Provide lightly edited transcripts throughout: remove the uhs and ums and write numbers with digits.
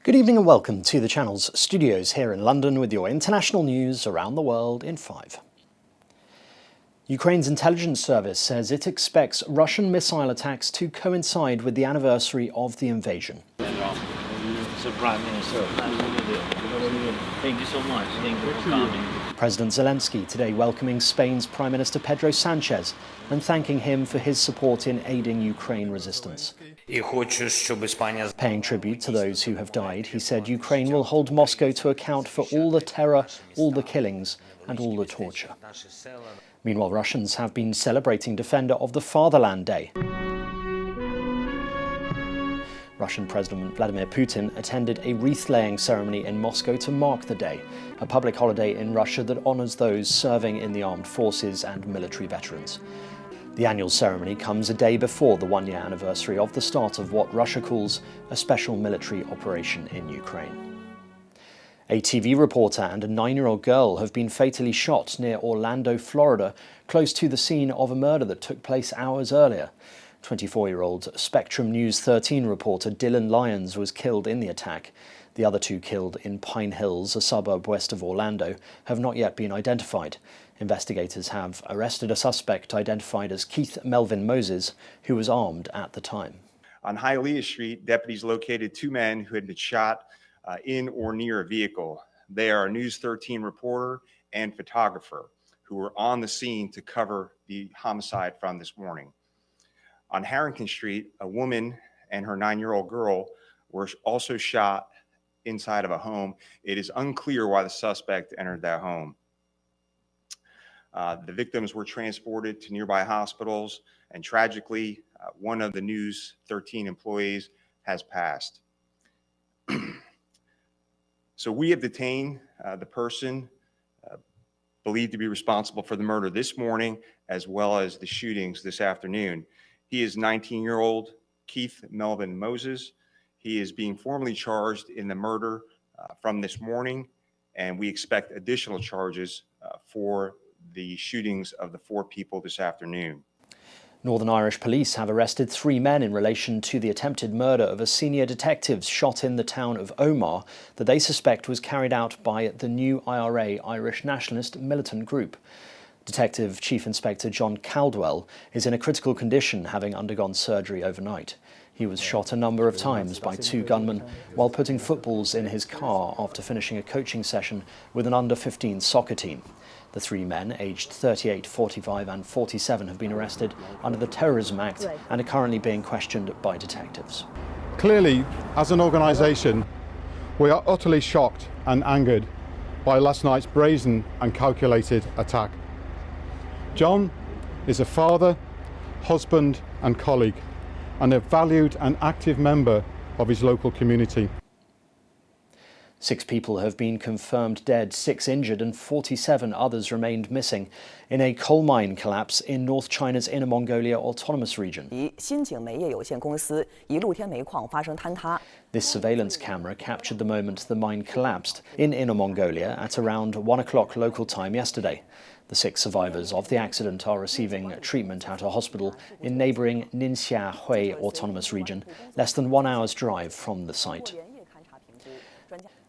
Good evening and welcome to the channel's studios here in London with your international news around the world in 5. Ukraine's intelligence service says it expects Russian missile attacks to coincide with the anniversary of the invasion. Prime Minister, thank you so much. Thank you for coming. President Zelensky today welcoming Spain's Prime Minister Pedro Sanchez and thanking him for his support in aiding Ukraine resistance. Paying tribute to those who have died, he said Ukraine will hold Moscow to account for all the terror, all the killings, and all the torture. Meanwhile, Russians have been celebrating Defender of the Fatherland Day. Russian President Vladimir Putin attended a wreath-laying ceremony in Moscow to mark the day, a public holiday in Russia that honours those serving in the armed forces and military veterans. The annual ceremony comes a day before the one-year anniversary of the start of what Russia calls a special military operation in Ukraine. A TV reporter and a 9-year-old girl have been fatally shot near Orlando, Florida, close to the scene of a murder that took place hours earlier. 24-year-old Spectrum News 13 reporter Dylan Lyons was killed in the attack. The other two killed in Pine Hills, a suburb west of Orlando, have not yet been identified. Investigators have arrested a suspect identified as Keith Melvin Moses, who was armed at the time. On Hialeah Street, deputies located two men who had been shot in or near a vehicle. They are a News 13 reporter and photographer who were on the scene to cover the homicide from this morning. On Harrington Street, a woman and her 9-year-old girl were also shot inside of a home. It is unclear why the suspect entered that home. The victims were transported to nearby hospitals, and tragically, one of the News 13 employees has passed. So we have detained the person believed to be responsible for the murder this morning, as well as the shootings this afternoon. He is 19-year-old Keith Melvin Moses. He is being formally charged in the murder from this morning, and we expect additional charges for the shootings of the 4 people this afternoon. Northern Irish police have arrested 3 men in relation to the attempted murder of a senior detective shot in the town of Omagh that they suspect was carried out by the new IRA, Irish Nationalist Militant Group. Detective Chief Inspector John Caldwell is in a critical condition, having undergone surgery overnight. He was shot a number of times by 2 gunmen while putting footballs in his car after finishing a coaching session with an under-15 soccer team. The 3 men, aged 38, 45 and 47, have been arrested under the Terrorism Act and are currently being questioned by detectives. Clearly, as an organisation, we are utterly shocked and angered by last night's brazen and calculated attack. John is a father, husband and colleague, and a valued and active member of his local community. 6 people have been confirmed dead, 6 injured and 47 others remained missing in a coal mine collapse in North China's Inner Mongolia Autonomous Region. This surveillance camera captured the moment the mine collapsed in Inner Mongolia at around 1 o'clock local time yesterday. The 6 survivors of the accident are receiving treatment at a hospital in neighbouring Ningxia Hui Autonomous Region, less than 1 hour's drive from the site.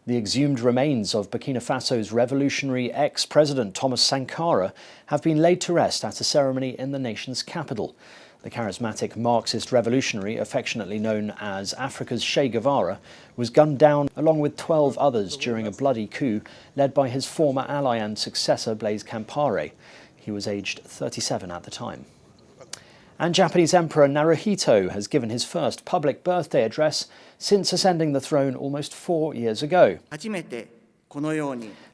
The exhumed remains of Burkina Faso's revolutionary ex-president Thomas Sankara have been laid to rest at a ceremony in the nation's capital. The charismatic Marxist revolutionary, affectionately known as Africa's Che Guevara, was gunned down along with 12 others during a bloody coup led by his former ally and successor Blaise Compaoré. He was aged 37 at the time. And Japanese Emperor Naruhito has given his first public birthday address since ascending the throne almost 4 years ago.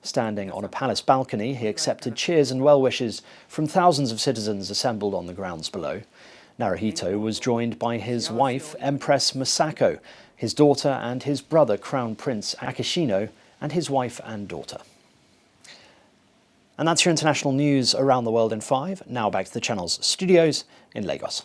Standing on a palace balcony, he accepted cheers and well wishes from thousands of citizens assembled on the grounds below. Naruhito was joined by his wife, Empress Masako, his daughter and his brother, Crown Prince Akishino, and his wife and daughter. And that's your international news around the world in 5. Now back to the channel's studios in Lagos.